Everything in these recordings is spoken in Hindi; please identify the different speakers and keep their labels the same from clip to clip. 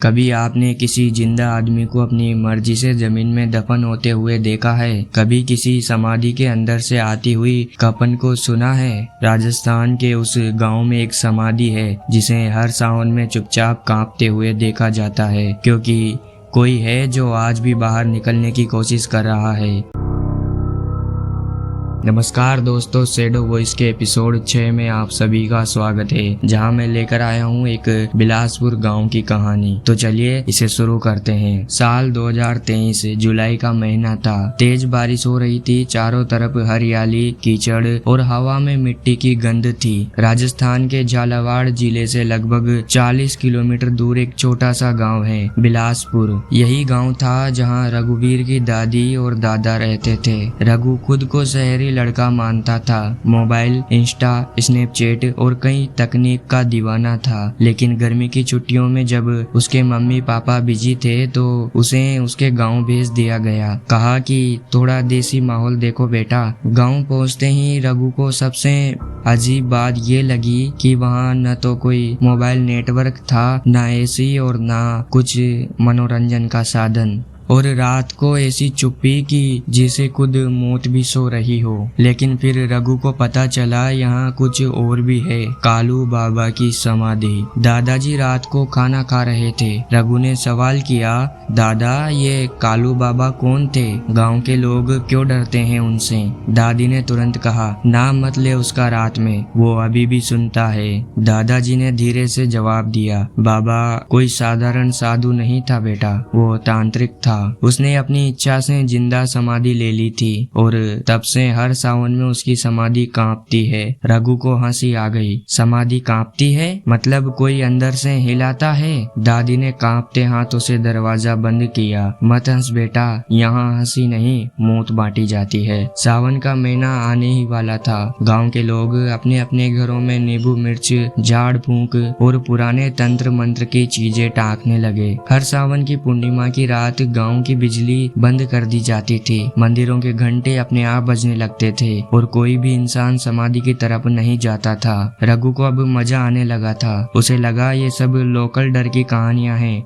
Speaker 1: कभी आपने किसी जिंदा आदमी को अपनी मर्जी से जमीन में दफन होते हुए देखा है? कभी किसी समाधि के अंदर से आती हुई कपन को सुना है? राजस्थान के उस गांव में एक समाधि है जिसे हर सावन में चुपचाप कांपते हुए देखा जाता है, क्योंकि कोई है जो आज भी बाहर निकलने की कोशिश कर रहा है। नमस्कार दोस्तों, शैडो वॉइस के एपिसोड 6 में आप सभी का स्वागत है, जहां मैं लेकर आया हूं एक बिलासपुर गांव की कहानी। तो चलिए इसे शुरू करते हैं। साल 2023 जुलाई का महीना था। तेज बारिश हो रही थी, चारों तरफ हरियाली, कीचड़ और हवा में मिट्टी की गंध थी। राजस्थान के झालावाड़ जिले से लगभग 40 किलोमीटर दूर एक छोटा सा गाँव है बिलासपुर। यही गाँव था जहाँ रघुवीर की दादी और दादा रहते थे। रघु खुद को शहरी लड़का मानता था। मोबाइल, इंस्टा, स्नैपचैट और कई तकनीक का दीवाना था। लेकिन गर्मी की छुट्टियों में जब उसके मम्मी पापा बिजी थे तो उसे उसके गांव भेज दिया गया। कहा कि थोड़ा देसी माहौल देखो बेटा। गांव पहुंचते ही रघु को सबसे अजीब बात ये लगी कि वहाँ न तो कोई मोबाइल नेटवर्क था, न एसी और न कुछ मनोरंजन का साधन। और रात को ऐसी चुप्पी की जिसे खुद मौत भी सो रही हो। लेकिन फिर रघु को पता चला यहाँ कुछ और भी है। कालू बाबा की समाधि। दादाजी रात को खाना खा रहे थे। रघु ने सवाल किया, दादा ये कालू बाबा कौन थे? गांव के लोग क्यों डरते हैं उनसे? दादी ने तुरंत कहा, नाम मत ले उसका रात में, वो अभी भी सुनता है। दादाजी ने धीरे से जवाब दिया, बाबा कोई साधारण साधु नहीं था बेटा, वो तांत्रिक था। उसने अपनी इच्छा से जिंदा समाधि ले ली थी और तब से हर सावन में उसकी समाधि कांपती है। रघु को हंसी आ गई। समाधि कांपती है मतलब कोई अंदर से हिलाता है? दादी ने कांपते हाथों से दरवाजा बंद किया। मत हंस बेटा, यहाँ हंसी नहीं मौत बांटी जाती है। सावन का महीना आने ही वाला था। गाँव के लोग अपने अपने घरों में नींबू मिर्च, झाड़ फूंक और पुराने तंत्र मंत्र की चीजें टाकने लगे। हर सावन की पूर्णिमा की रात गाँव की बिजली बंद कर दी जाती थी। मंदिरों के घंटे अपने आप बजने लगते थे और कोई भी इंसान समाधि की तरफ नहीं जाता था। रघु को अब मजा आने लगा था। उसे लगा ये सब लोकल डर की कहानियां हैं,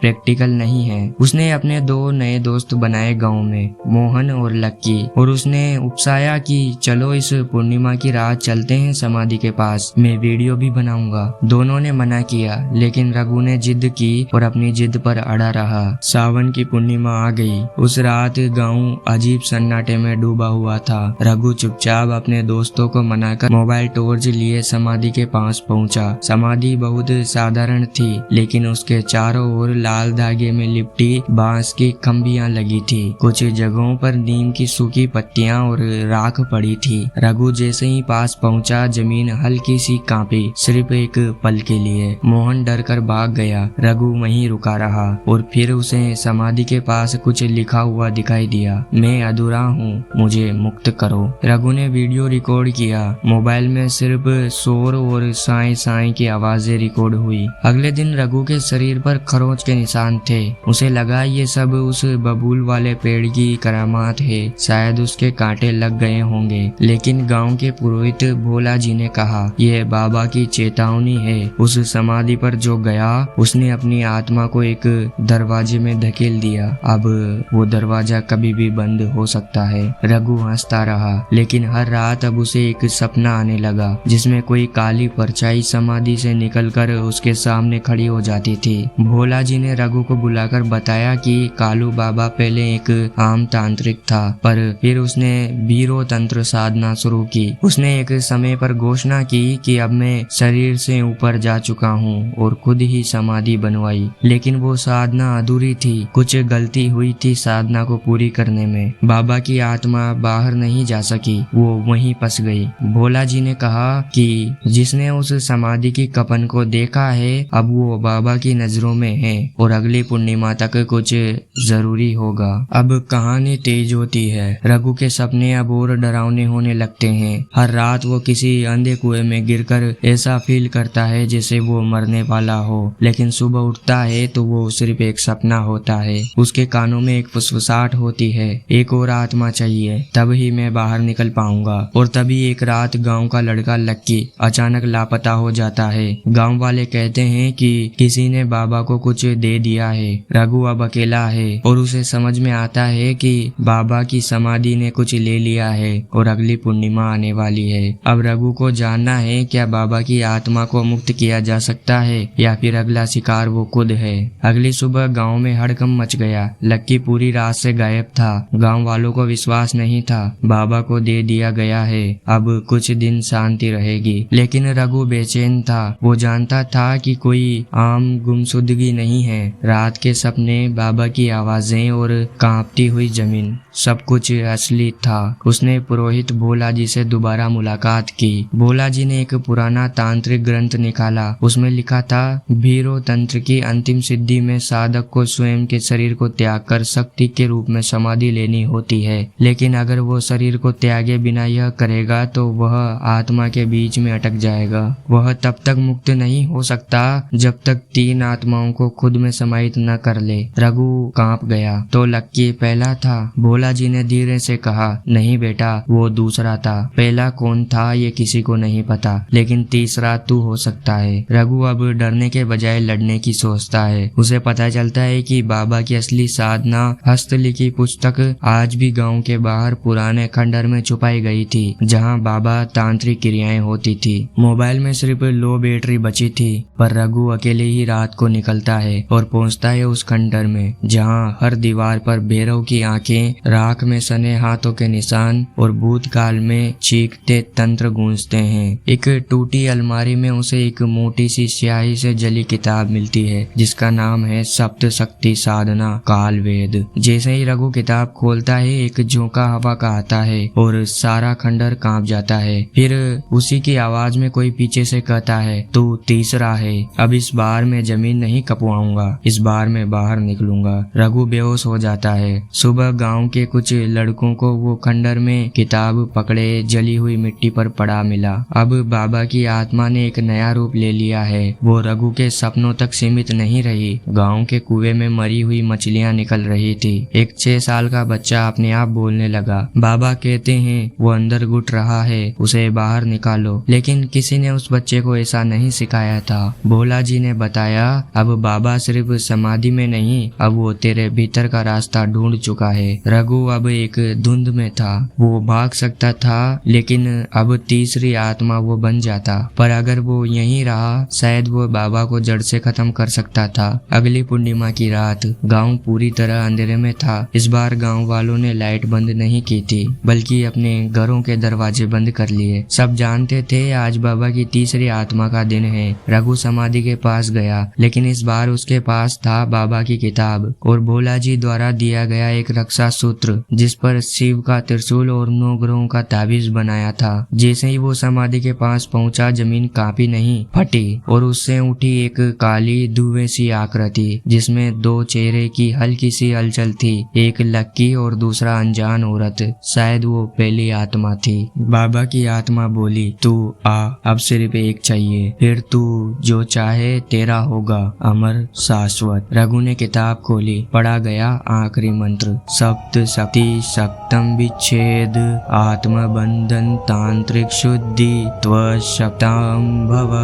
Speaker 1: प्रैक्टिकल नहीं है। उसने अपने 2 नए दोस्त बनाए गांव में, मोहन और लक्की, और उसने उपसाया कि चलो इस पूर्णिमा की रात चलते हैं समाधि के पास, मैं वीडियो भी बनाऊंगा। दोनों ने मना किया, लेकिन रघु ने जिद की और अपनी जिद पर अड़ा रहा। सावन की पूर्णिमा आ गई। उस रात गाँव अजीब सन्नाटे में डूबा हुआ था। रघु चुपचाप अपने दोस्तों को मनाकर मोबाइल टॉर्च लिए समाधि के पास पहुंचा। समाधि बहुत साधारण थी, लेकिन उसके चारों ओर लाल धागे में लिपटी बांस की खंबियां लगी थी। कुछ जगहों पर नीम की सूखी पत्तियां और राख पड़ी थी। रघु जैसे ही पास पहुंचा, जमीन हल्की सी कांपी, सिर्फ एक पल के लिए। मोहन डर कर भाग गया। रघु वहीं रुका रहा और फिर उसे समाधि के पास कुछ लिखा हुआ दिखाई दिया, मैं अधूरा हूँ, मुझे मुक्त करो। रघु ने वीडियो रिकॉर्ड किया। मोबाइल में सिर्फ शोर और साई साई की आवाजें रिकॉर्ड हुई। अगले दिन रघु के शरीर पर खरोंच के निशान थे। उसे लगा ये सब उस बबूल वाले पेड़ की करामात है, शायद उसके कांटे लग गए होंगे। लेकिन गांव के पुरोहित भोला जी ने कहा, यह बाबा की चेतावनी है। उस समाधि पर जो गया उसने अपनी आत्मा को एक दरवाजे में धकेल दिया। अब वो दरवाजा कभी भी बंद हो सकता है। रघु हंसता रहा, लेकिन हर रात अब उसे एक सपना आने लगा जिसमें कोई काली परछाई समाधि से निकलकर उसके सामने खड़ी हो जाती थी। भोला जी ने रघु को बुलाकर बताया कि कालू बाबा पहले एक आम तांत्रिक था, पर फिर उसने बीरो तंत्र साधना शुरू की। उसने एक समय पर घोषणा की कि अब मैं शरीर से ऊपर जा चुका हूँ और खुद ही समाधि बनवाई। लेकिन वो साधना अधूरी थी, कुछ गलती हुई थी साधना को पूरी करने में। बाबा की आत्मा बाहर नहीं जा सकी, वो वहीं फंस गई। भोला जी ने कहा कि जिसने उस समाधि की कपन को देखा है, अब वो बाबा की नजरों में है और अगली पूर्णिमा तक कुछ जरूरी होगा। अब कहानी तेज होती है। रघु के सपने अब और डरावने होने लगते हैं। हर रात वो किसी अंधे कुएं में गिरकर ऐसा फील करता है जैसे वो मरने वाला हो, लेकिन सुबह उठता है तो वो सिर्फ एक सपना होता है। उसके कानों में एक फुसफुसाहट होती है, एक और आत्मा चाहिए, तब ही मैं बाहर निकल पाऊंगा। और तभी एक रात गांव का लड़का लक्की अचानक लापता हो जाता है। गांव वाले कहते हैं कि किसी ने बाबा को कुछ दे दिया है। रघु अब अकेला है और उसे समझ में आता है कि बाबा की समाधि ने कुछ ले लिया है और अगली पूर्णिमा आने वाली है। अब रघु को जानना है क्या बाबा की आत्मा को मुक्त किया जा सकता है या फिर अगला शिकार वो खुद है। अगली सुबह गांव में हड़कंप मच गया। लक्की पूरी रात से गायब था। गांव वालों को विश्वास नहीं था। बाबा को दे दिया गया है, अब कुछ दिन शांति रहेगी। लेकिन रघु बेचैन था। वो जानता था कि कोई आम गुमशुदगी नहीं है। रात के सपने, बाबा की आवाजें और कांपती हुई जमीन, सब कुछ असली था। उसने पुरोहित भोला जी से दोबारा मुलाकात की। भोला जी ने एक पुराना तांत्रिक ग्रंथ निकाला। उसमें लिखा था, भीरो तंत्र की अंतिम सिद्धि में साधक को स्वयं के शरीर को त्याग कर शक्ति के रूप में समाधि लेनी होती है। लेकिन अगर वो शरीर को त्यागे बिना यह करेगा तो वह आत्मा के बीच में अटक जाएगा। वह तब तक मुक्त नहीं हो सकता जब तक 3 आत्माओं को खुद में समाहित न कर ले। रघु कांप गया। तो लक्की पहला था? भोला जी ने धीरे से कहा, नहीं बेटा, वो दूसरा था। पहला कौन था ये किसी को नहीं पता, लेकिन तीसरा तू हो सकता है। रघु अब डरने के बजाय लड़ने की सोचता है। उसे पता चलता है कि बाबा की असली साधना हस्तलिखी पुस्तक आज भी गांव के बाहर पुराने खंडर में छुपाई गई थी, जहां बाबा तांत्रिक क्रियाएं होती थी। मोबाइल में सिर्फ लो बैटरी बची थी, पर रघु अकेले ही रात को निकलता है और पहुंचता है उस खंडर में, जहां हर दीवार पर भैरव की आंखें, राख में सने हाथों के निशान और भूतकाल में चीखते तंत्र गूंजते हैं। एक टूटी अलमारी में उसे एक मोटी सी स्याही से जली किताब मिलती है, जिसका नाम है सप्त शक्ति साधना काल वेद। जैसे ही रघु किताब खोलता है, एक झोंका हवा का आता है और सारा खंडर कांप जाता है। फिर उसी की आवाज में कोई पीछे से कहता है, तू तीसरा है। अब इस बार मैं जमीन नहीं कपवाऊंगा, इस बार मैं बाहर निकलूंगा। रघु बेहोश हो जाता है। सुबह गांव के कुछ लड़कों को वो खंडर में किताब पकड़े जली हुई मिट्टी पर पड़ा मिला। अब बाबा की आत्मा ने एक नया रूप ले लिया है। वो रघु के सपनों तक सीमित नहीं रही। गांव के कुएं में मरी हुई मछलियां निकल रही थी। एक 6 साल का बच्चा अपने आप बोलने लगा। बाबा कहते हैं वो अंदर घुट रहा है, उसे बाहर निकालो। लेकिन किसी ने उस बच्चे को ऐसा नहीं सिखाया था। भोला जी ने बताया, अब बाबा सिर्फ समाधि में नहीं, अब वो तेरे भीतर का रास्ता ढूंढ चुका है। रघु अब एक धुंध में था। वो भाग सकता था, लेकिन अब तीसरी आत्मा वो बन जाता। पर अगर वो यहीं रहा, शायद वो बाबा को जड़ से खत्म कर सकता था। अगली पूर्णिमा की रात गांव पूरी तरह अंधेरे में था। इस बार गांव वालों ने लाइट बंद नहीं की थी, बल्कि अपने घरों के दरवाजे बंद कर लिए। सब जानते थे आज बाबा की तीसरी आत्मा का दिन है। रघु समाधि के पास गया, लेकिन इस बार उसके पास था बाबा की किताब और भोला जी द्वारा दिया गया एक रक्षा सूत्र, जिस पर शिव का त्रिशूल और 9 ग्रहों का ताबीज बनाया था। जैसे ही वो समाधि के पास पहुंचा, जमीन कांपी नहीं, फटी और उससे उठी एक काली धुएं सी आकृति, जिसमें 2 चेहरे की हल्की सी हलचल थी। एक लक्की और दूसरा अनजान औरत। शायद वो पहली आत्मा थी। बाबा की आत्मा बोली, तू आ, अब सिर्फ एक चाहिए, फिर तू जो चाहे तेरा होगा, अमर शाश्वत। रघु ने किताब खोली। पढ़ा गया आखिरी मंत्र, सप्त शक्ति सप्तम विच्छेद आत्म बंधन तांत्रिक शुद्धि त्वशक्ताम भव।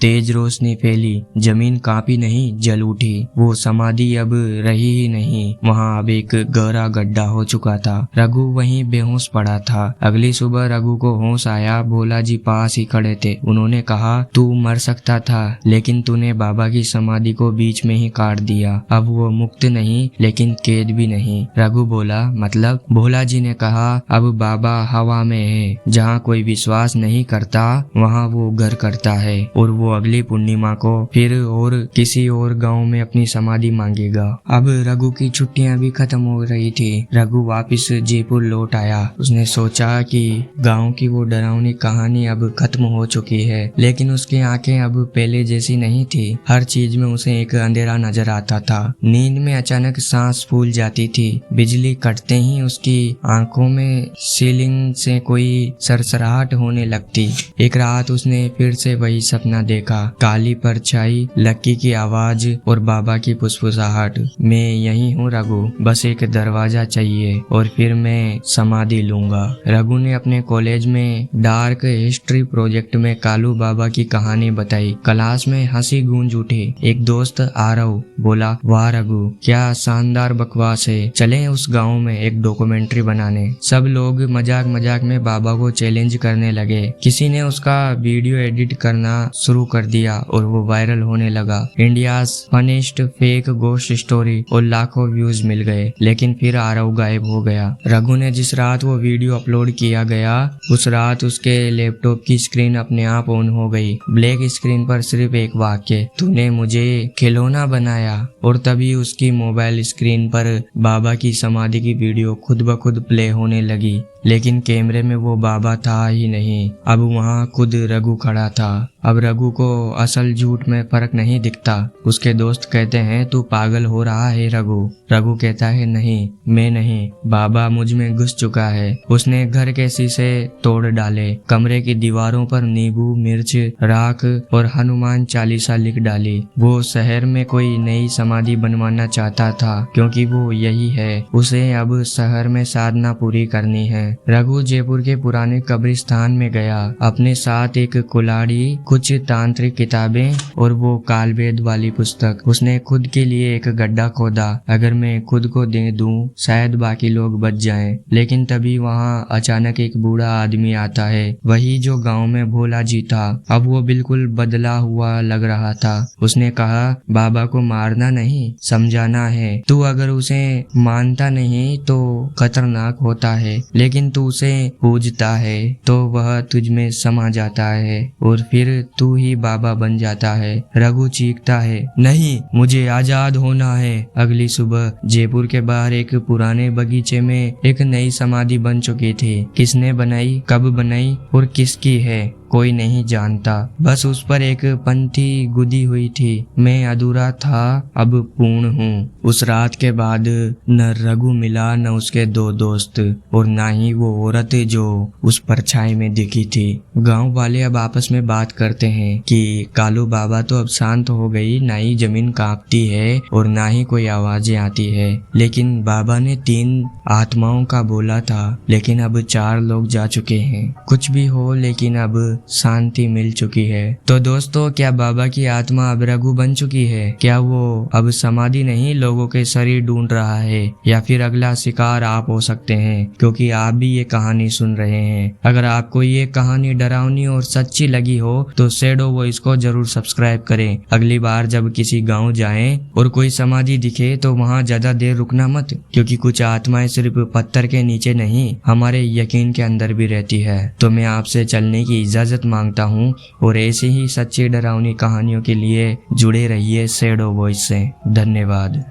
Speaker 1: तेज रोशनी फैली। जमीन कांपी नहीं, जल उठी। वो समाधि अब रही ही नहीं। वहाँ अब एक गहरा गड्ढा हो चुका था। रघु वहीं बेहोश पड़ा था। अगली सुबह रघु को होश आया। भोला जी पास ही खड़े थे। उन्होंने कहा, तू मर सकता था, लेकिन तूने बाबा की समाधि को बीच में ही काट दिया। अब वो मुक्त नहीं, लेकिन कैद भी नहीं। रघु बोला, मतलब? भोला जी ने कहा, अब बाबा हवा में है। जहाँ कोई विश्वास नहीं करता, वहाँ वो घर करता है, और वो अगली पूर्णिमा को फिर और किसी और गांव में अपनी समाधि मांगेगा। अब रघु की छुट्टियां भी खत्म हो रही थी। रघु वापस जयपुर लौट आया। उसने सोचा कि गांव की वो डरावनी कहानी अब खत्म हो चुकी है, लेकिन उसकी आंखें अब पहले जैसी नहीं थी। हर चीज में उसे एक अंधेरा नजर आता था। नींद में अचानक सांस फूल जाती थी। बिजली कटते ही उसकी आंखों में सीलिंग से कोई सरसराहट होने लगती। एक रात उसने फिर से वही सपना देखा। काली परछाई, लक्की की आवाज और बाबा की फुसफुसाहट। मैं यही हूँ रघु, बस एक दरवाजा चाहिए और फिर मैं समाधि लूंगा। रघु ने अपने कॉलेज में डार्क हिस्ट्री प्रोजेक्ट में कालू बाबा की कहानी बताई। क्लास में हंसी गूंज उठी। एक दोस्त दोस्त आरव बोला, वाह रघु, क्या शानदार बकवास है, चलें उस गांव में एक डॉक्यूमेंट्री बनाने। सब लोग मजाक मजाक में बाबा को चैलेंज करने लगे। किसी ने उसका वीडियो एडिट करना शुरू कर दिया और वो वायरल होने लगा। India's funniest fake ghost story और लाखों व्यूज मिल गए। लेकिन फिर आरव गायब हो गया। रघु ने जिस रात वो वीडियो अपलोड किया गया, उस रात उसके लैपटॉप की स्क्रीन अपने आप ऑन हो गई। ब्लैक स्क्रीन पर सिर्फ एक वाक्य, तूने मुझे खिलौना बनाया। और तभी उसकी मोबाइल स्क्रीन पर बाबा की समाधि की वीडियो खुद ब खुद प्ले होने लगी। लेकिन कैमरे में वो बाबा था ही नहीं, अब वहाँ खुद रघु खड़ा था। अब रघु को असल झूठ में फर्क नहीं दिखता। उसके दोस्त कहते हैं, तू पागल हो रहा है रघु। रघु कहता है, नहीं, मैं नहीं, बाबा मुझ में घुस चुका है। उसने घर के शीशे तोड़ डाले, कमरे की दीवारों पर नींबू, मिर्च, राख और हनुमान चालीसा लिख डाली। वो शहर में कोई नई समाधि बनवाना चाहता था, क्योंकि वो यही है, उसे अब शहर में साधना पूरी करनी है। रघु जयपुर के पुराने कब्रिस्तान में गया। अपने साथ एक कुल्हाड़ी, कुछ तांत्रिक किताबें और वो कालवेद वाली पुस्तक। उसने खुद के लिए एक गड्ढा खोदा। अगर मैं खुद को दे दूं, शायद बाकी लोग बच जाएं। लेकिन तभी वहाँ अचानक एक बूढ़ा आदमी आता है, वही जो गांव में भोला जी था। अब वो बिल्कुल बदला हुआ लग रहा था। उसने कहा, बाबा को मारना नहीं, समझाना है। तू अगर उसे मानता नहीं तो खतरनाक होता है, लेकिन तू उसे पूजता है तो वह तुझ में समा जाता है और फिर तू ही बाबा बन जाता है। रघु चीखता है, नहीं, मुझे आजाद होना है। अगली सुबह जयपुर के बाहर एक पुराने बगीचे में एक नई समाधि बन चुकी थी। किसने बनाई, कब बनाई और किसकी है, कोई नहीं जानता। बस उस पर एक पंक्ति गुदी हुई थी, मैं अधूरा था, अब पूर्ण हूँ। उस रात के बाद न रघु मिला, न उसके दो दोस्त, और न ही वो औरत जो उस परछाई में दिखी थी। गांव वाले अब आपस में बात करते हैं कि कालू बाबा तो अब शांत हो गई, ना ही जमीन कांपती है और ना ही कोई आवाजें आती है। लेकिन बाबा ने 3 आत्माओं का बोला था, लेकिन अब 4 लोग जा चुके हैं। कुछ भी हो, लेकिन अब शांति मिल चुकी है। तो दोस्तों, क्या बाबा की आत्मा अब रघु बन चुकी है? क्या वो अब समाधि नहीं, लोगों के शरीर ढूंढ रहा है? या फिर अगला शिकार आप हो सकते हैं, क्योंकि आप भी ये कहानी सुन रहे हैं। अगर आपको ये कहानी डरावनी और सच्ची लगी हो तो शैडो वॉइस को जरूर सब्सक्राइब करें। अगली बार जब किसी गाँव जाएं और कोई समाधि दिखे तो वहाँ ज्यादा देर रुकना मत, क्योंकि कुछ आत्माएं सिर्फ पत्थर के नीचे नहीं, हमारे यकीन के अंदर भी रहती है। तो मैं आपसे चलने की इजाजत मांगता हूँ और ऐसी ही सच्ची डरावनी कहानियों के लिए जुड़े रहिए शैडो वॉइस से। धन्यवाद।